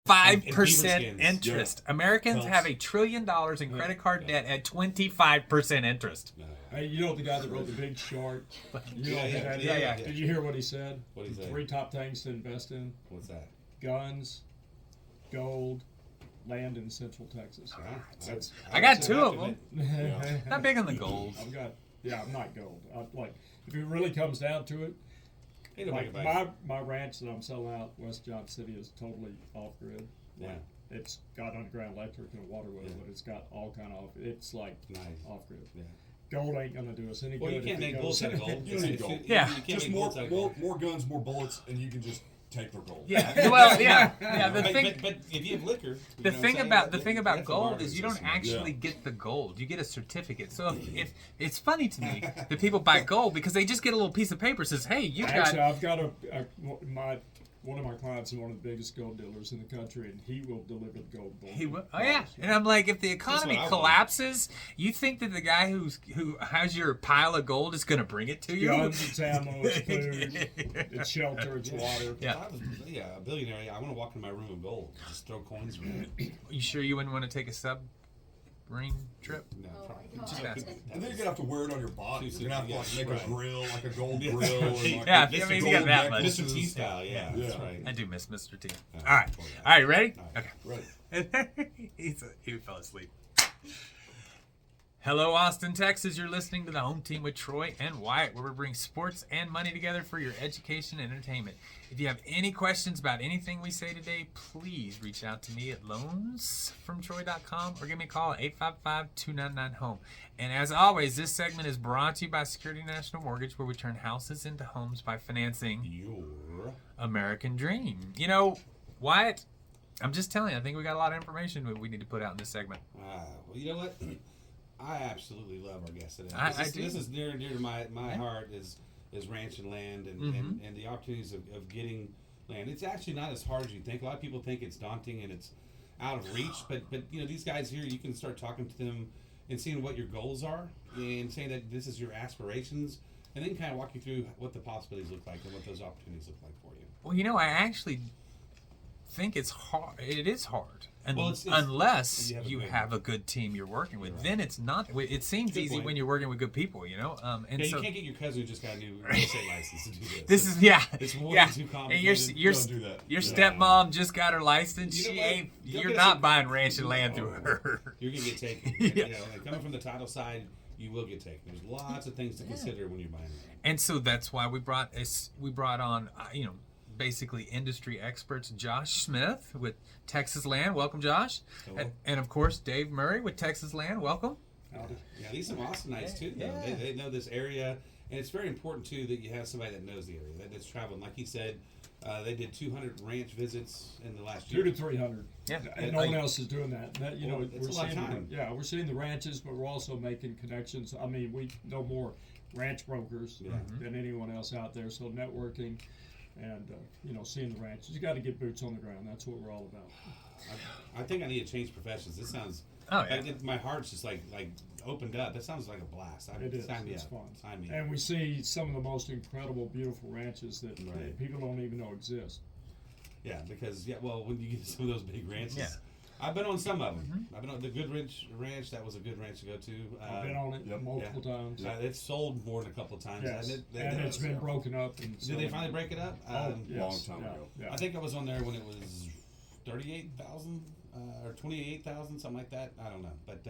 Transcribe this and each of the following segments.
25% interest. Yeah. Americans have $1 trillion in credit card debt at 25% interest. Hey, you know the guy that wrote The Big Short? You know who that is? Yeah. Did you hear what he said? What did he say? 3 top things to invest in: What's that? guns, gold, land in Central Texas. That's I got 2 of them. Yeah. Not big on the gold. I'm not gold. If it really comes down to it, Ain't no like big advice. my ranch that I'm selling out West Johnson City is totally off grid. Yeah. It's got underground electric and water with it, but it's got all kind of it's like Nice. off grid. Yeah. Gold ain't gonna do us any Well, good. you can't if it make goes- bullets out of gold. You don't need gold. Yeah. You can't Just make more, bullets out of gold. more guns, more bullets, and you can just take their gold. Yeah. Well, yeah. The But, thing. but if you have liquor, The thing about that's a gold bargain is you don't system. actually get the gold. You get a certificate. So if it's funny to me that people buy gold because they just get a little piece of paper that says, "Hey, you Actually, got." I've got one of my clients is one of the biggest gold dealers in the country, and he will deliver the gold. He oh yeah, and I'm like, if the economy what I want. collapses, you think that the guy who has your pile of gold is going to bring it to you? Guns, it's ammo, it's food, it's shelter, it's water. If I was a billionaire, I want to walk in my room with gold. Just throw coins around. You sure you wouldn't want to take a submarine trip? No, probably. Just asking. And then you're gonna have to wear it on your body. Too You're gonna have to soon, make yeah, a grill, like a gold Yeah. grill. And like Yeah, a I mean, you gold got that much. necklaces. Mr. T style, yeah, that's Yeah. right. I do miss Mr. T. Yeah, All right, poor guy. all right, ready? All right. Okay. He fell asleep. Hello, Austin, Texas. You're listening to the Home Team with Troy and Wyatt, where we bring sports and money together for your education and entertainment. If you have any questions about anything we say today, please reach out to me at loansfromtroy.com or give me a call at 855-299-HOME. And as always, this segment is brought to you by Security National Mortgage, where we turn houses into homes by financing Your American Dream. You know, Wyatt, I'm just telling you, I think we got a lot of information we need to put out in this segment. well, you know what? I absolutely love our guest today. I This do. is near and dear to my heart is ranch and land and the opportunities of getting land. It's actually not as hard as you think. A lot of people think it's daunting and it's out of reach, but you know, these guys here, you can start talking to them and seeing what your goals are and saying that this is your aspirations, and then kind of walk you through what the possibilities look like and what those opportunities look like for you. Well, you know, I actually think it's hard. It is hard. And Well, it's- unless you you have a have a good team you're working with, Right. then it's not. It seems Good easy point. when you're working with good people, you know. And Yeah, so you can't get your cousin who just got a new real estate license to do this. this is yeah, It's way yeah. too And complicated. your Don't do that. your Yeah. stepmom just got her license. You know She what? ain't. You'll You're get not some- buying ranch and land through Oh. her. You're gonna get taken. Yeah. You know, and coming from the title side, you will get taken. There's lots of things to consider when you're buying land. And so that's why we brought on basically industry experts Josh Smith with Texas Land. Welcome, Josh. Hello. And of course Dave Murray with Texas Land. Welcome. Yeah, these are Austinites too. Though. Yeah. They know this area, and it's very important too that you have somebody that knows the area, that's traveling. Like he said, they did 200 ranch visits in the last year. 200 to 300. Yeah. And no one else is doing that. Well, it's we're a lot of seeing time. we're seeing the ranches, but we're also making connections. I mean, we know more ranch brokers Yeah. than anyone else out there. So networking and seeing the ranches. You got to get boots on the ground. That's what we're all about. I think I need to change professions. This sounds. Oh, yeah. My heart's just like opened up. That sounds like a blast. It is. Sign me It's up. fun. Sign me And up. we see some of the most incredible, beautiful ranches that Right. people don't even know exist. Yeah, because well, when you get to some of those big ranches, Yeah. I've been on some of them. I've been on the Good Ranch. That was a good ranch to go to. I've been on it Yep. multiple times. It's sold more than a couple of times. Yes, hasn't it? and it's been broken up. And Did they finally break it up? Yes, Long time yeah, ago. yeah. I think I was on there when it was 38,000 or 28,000, something like that. I don't know, but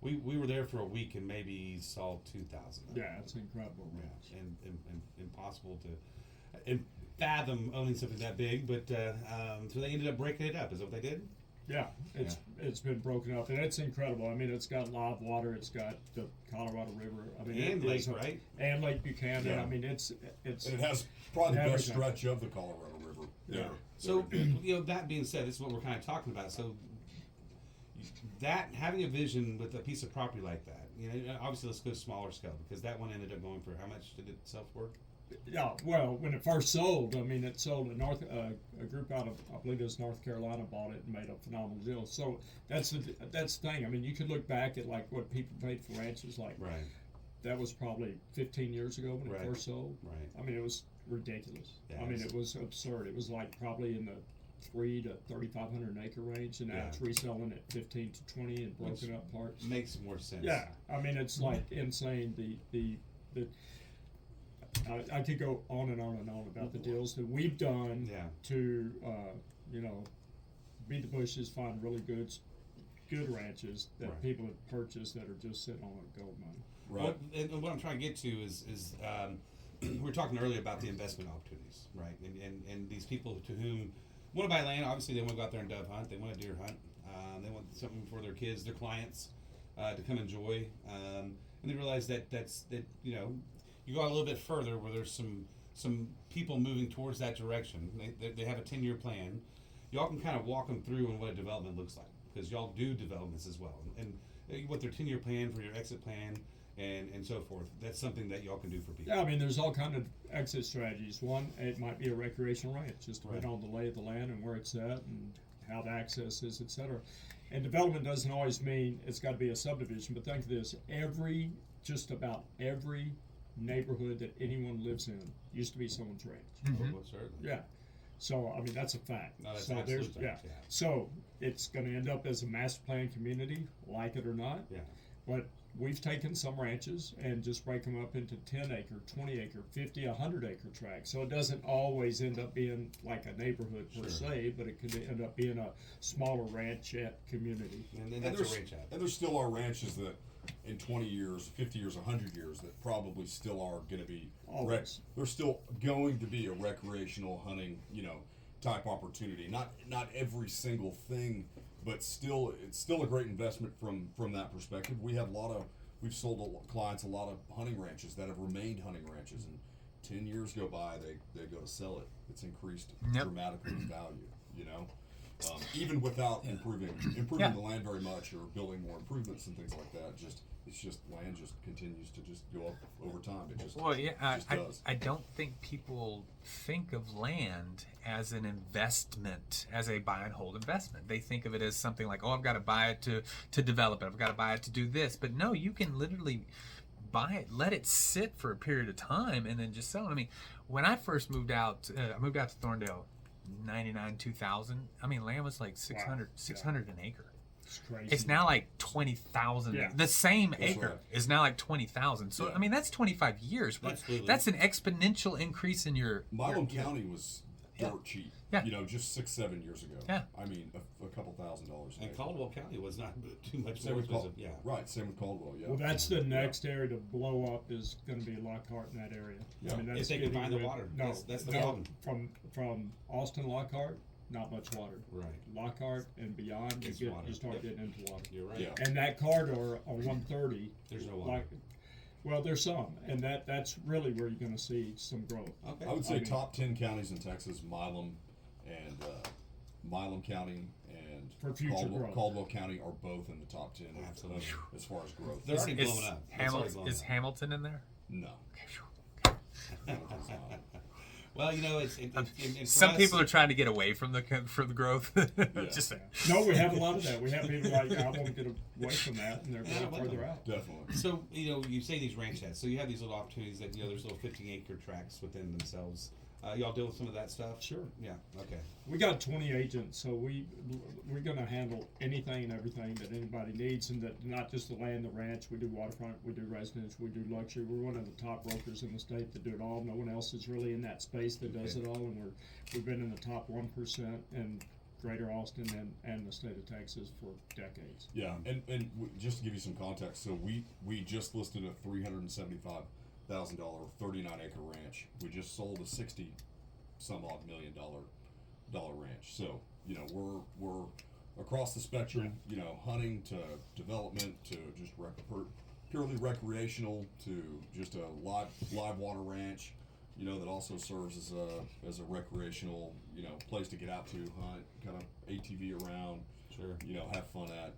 we were there for a week and maybe saw 2,000. Yeah, it's an incredible ranch. and impossible to fathom owning something that big. But so they ended up breaking it up. Is that what they did? Yeah, it's been broken up, and it's incredible. I mean, it's got live water. It's got the Colorado River. I mean, And it Lake, is right? And Lake Buchanan. Yeah. I mean, it's And it has probably the best Everything. stretch of the Colorado River. Yeah. So that being said, this is what we're kind of talking about. So that having a vision with a piece of property like that, obviously let's go smaller scale, because that one ended up going for how much did it sell for? Yeah, well, when it first sold, I mean, it sold a group out of, I believe it was North Carolina, bought it and made a phenomenal deal. So that's the thing. I mean, you could look back at like what people paid for ranches, like Right. that was probably 15 years ago when Right. it first sold. Right. I mean, it was ridiculous. Yeah, I mean, it was absurd. It was like probably in the 3 to 3,500 acre range, and now Yeah. it's reselling at 15 to 20 in broken up parts. Makes more sense. Yeah, I mean it's like insane. The I could go on and on and on about the deals that we've done Yeah. to beat the bushes, find really good ranches that Right. people have purchased that are just sitting on gold mine. Right. And what I'm trying to get to is we were talking earlier about the investment opportunities, right? And these people to whom want to buy land, obviously they want to go out there and dove hunt, they want to deer hunt, they want something for their kids, their clients, to come enjoy, and they realize that you go out a little bit further where there's some people moving towards that direction. They have a 10-year plan. Y'all can kind of walk them through on what a development looks like, because y'all do developments as well, and what their 10-year plan for your exit plan and so forth. That's something that y'all can do for people. Yeah, I mean, there's all kind of exit strategies. One, it might be a recreational ranch, just depending Right. on the lay of the land and where it's at and how the access is, etc. And development doesn't always mean it's got to be a subdivision. But think of this: just about every neighborhood that anyone lives in used to be someone's ranch. Well, certainly. Yeah. So I mean, that's a fact. No, that's so absolute there's fact, yeah. So it's going to end up as a master plan community, like it or not. Yeah. But we've taken some ranches and just break them up into 10 acre, 20 acre, 50, 100 acre tracts. So it doesn't always end up being like a neighborhood per se, but it could end up being a smaller ranchette community. And And that's there's, a ranch out. and there still are ranches that in 20 years, 50 years, 100 years that probably still are going to be Always. there's still going to be a recreational hunting, type opportunity. Not every single thing, but still it's still a great investment from that perspective. We've sold clients a lot of hunting ranches that have remained hunting ranches, and 10 years go by, they go to sell it. It's increased Yep. dramatically in value, even without improving Yeah. the land very much or building more improvements and things like that. Land just continues to just go up over time. It just Well, yeah, just I does. I don't think people think of land as an investment, as a buy and hold investment. They think of it as something like, oh, I've got to buy it to develop it. I've got to buy it to do this. But no, you can literally buy it, let it sit for a period of time, and then just sell it. I mean, when I first moved out, I moved out to Thorndale, 99, 2000. I mean, land was like 600 an acre. It's crazy. It's now like 20,000. Yeah. The same That's acre right. is now like 20,000. So Yeah. I mean, that's 25 years. But Absolutely. that's an exponential increase in your. Milam County was dirt cheap. Yeah. Just 6-7 years ago. Yeah. I mean, a couple $1,000s. And Caldwell County was not too much Same more with expensive. Caldwell. Yeah. Right. Same with Caldwell. Yeah. Well, that's the next area to blow up is going to be Lockhart in that area. Yeah. I mean, If that's they can getting find the rid- water. No, That's the no, problem. From Austin Lockhart, not much water. Right. Lockhart and beyond, It's you water. start Yep. getting into water. You're right. Yeah. And that corridor on 130, There's no water. like, well, there's some, and that's really where you're going to see some growth. Okay. I would say I mean- top 10 counties in Texas: Milam and Milam County and For future growth. Caldwell County are both in the top 10 Absolutely. as far as growth. They're already blowing up. It's already blowing Is up. Hamilton in there? No. Well, it's for Some us- people are trying to get away from the growth. Just saying. No, we have a lot of that. We have people like, I want to get away from that, and they're Yeah, going well, further out. Definitely. So you say these ranch heads. So you have these little opportunities that there's little 15-acre tracts within themselves. Y'all deal with some of that stuff? Sure. Yeah. Okay. We got 20 agents, so we're going to handle anything and everything that anybody needs, and that not just the land, the ranch. We do waterfront, we do residence, we do luxury. We're one of the top brokers in the state that do it all. No one else is really in that space that does Okay. it all, and we've been in the top 1% in Greater Austin and the state of Texas for decades. Yeah, and just to give you some context, so we just listed a $375,000 39-acre ranch. We just sold a $60-some odd million dollar ranch. So we're across the spectrum. Hunting to development to just purely recreational to just a live water ranch. That also serves as a recreational place to get out to hunt, kind of ATV around. Sure. Have fun at,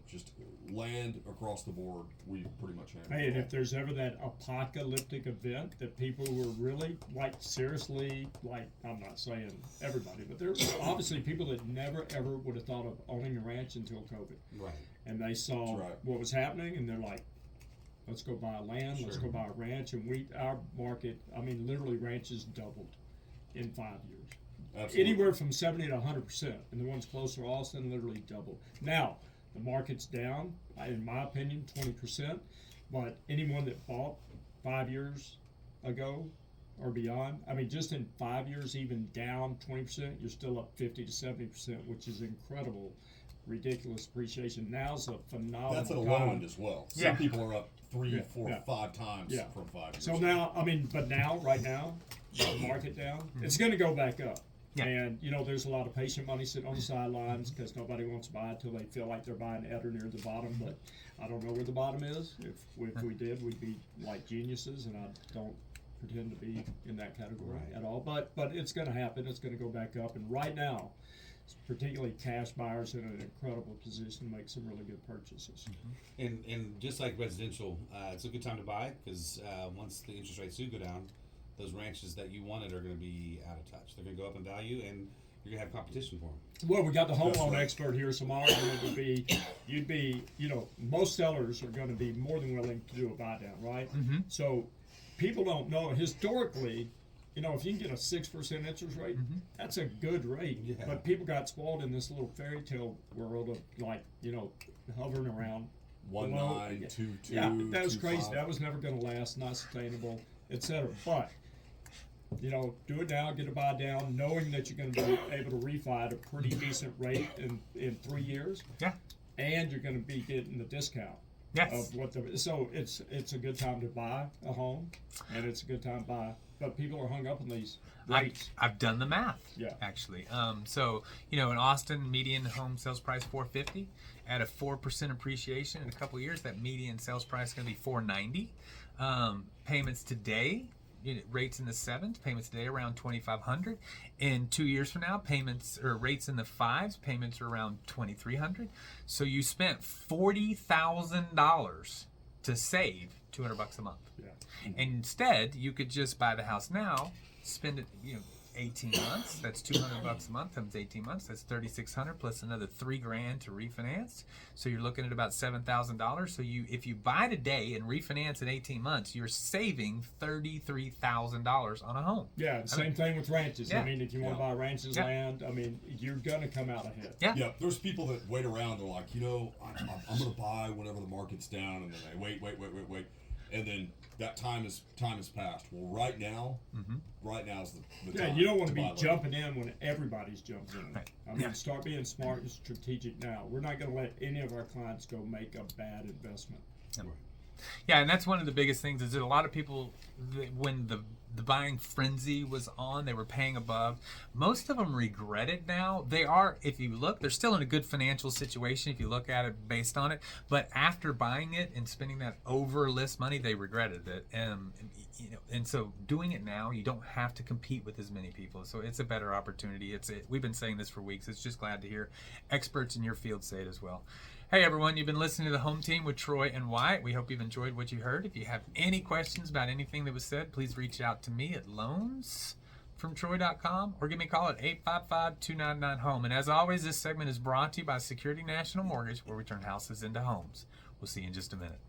just land across the board. We pretty much handle Hey, it and all. if there's ever that apocalyptic event that people were really, seriously, I'm not saying everybody, but there's obviously people that never ever would have thought of owning a ranch until COVID. Right. And they saw That's right. what was happening, and they're like, let's go buy land, let's Sure. go buy a ranch. And our market, literally ranches doubled in 5 years. Absolutely. Anywhere from 70 to 100%, and the ones closer to Austin literally double. Now, the market's down, in my opinion, 20%, but anyone that bought 5 years ago or beyond, I mean, just in 5 years, even down 20%, you're still up 50 to 70%, which is incredible, ridiculous appreciation. Now's a phenomenal That's at a time. low end as well. Some Yeah. people are up 3, Yeah, 4, yeah. 5 times Yeah. from 5 years So ago. now, I mean, but now, right now, the market down, it's going to go back up. Yeah. And, you know, there's a lot of patient money sitting on the sidelines because nobody wants to buy until they feel like they're buying at or near the bottom. But I don't know where the bottom is. If we did, we'd be like geniuses, and I don't pretend to be in that category Right. at all. But it's going to happen. It's going to go back up. And right now, particularly cash buyers in an incredible position to make some really good purchases. And just like residential, it's a good time to buy because once the interest rates do go down, those ranches that you wanted are going to be out of touch. They're going to go up in value, and you're going to have competition for them. Well, we got the home That's loan right. expert here, so my argument would be, you know, most sellers are going to be more than willing to do a buy down, right? Mm-hmm. So people don't know historically, you know, if you can get a 6% interest rate, Mm-hmm. that's a good rate. Yeah. But people got spoiled in this little fairy tale world of like, you know, hovering around. 1.9, 2.2. Yeah, that was crazy. 2.5. That was never going to last, not sustainable, etc. But you know, do it now, get a buy down, knowing that you're going to be able to refi at a pretty decent rate in 3 years. Yeah. And you're going to be getting the discount Yes. of what the. So it's a good time to buy a home, and it's a good time to buy. But people are hung up on these rates. I've done the math. Yeah. Actually, so you know, in Austin, median home sales price $450. At a 4% appreciation in a couple of years, that median sales price is going to be $490. Payments today, you know, rates in the 7s. Payments today around $2,500. In 2 years from now, payments or rates in the 5s. Payments are around $2,300. So you spent $40,000 to save $200 a month. Yeah. And instead, you could just buy the house now, spend it, you know, 18 months. That's $200 a month times 18 months. That's $3,600 plus another $3,000 to refinance. So you're looking at about $7,000. So if you buy today and refinance in 18 months, you're saving $33,000 on a home. Yeah, the same thing with ranches. Yeah. I mean, if you want to buy ranches Yeah. land, I mean, you're going to come out ahead. Yeah. Yeah, there's people that wait around. They're like, you know, I'm going to buy whenever the market's down, and then they wait, and then that time has passed. Well, right now is the Yeah, time. you don't want to buy be land. jumping in when everybody's jumping in. Right. I mean, start being smart and strategic now. We're not going to let any of our clients go make a bad investment. Yeah, and that's one of the biggest things is that a lot of people, when the buying frenzy was on, they were paying above. Most of them regret it now. They are, if you look, they're still in a good financial situation if you look at it based on it. But after buying it and spending that over list money, they regretted it. You know, and so doing it now, you don't have to compete with as many people. So it's a better opportunity. We've been saying this for weeks. It's just glad to hear experts in your field say it as well. Hey everyone, you've been listening to the Home Team with Troy and Wyatt. We hope you've enjoyed what you heard. If you have any questions about anything that was said, please reach out to me at loansfromtroy.com or give me a call at 855-299-HOME. And as always, this segment is brought to you by Security National Mortgage, where we turn houses into homes. We'll see you in just a minute.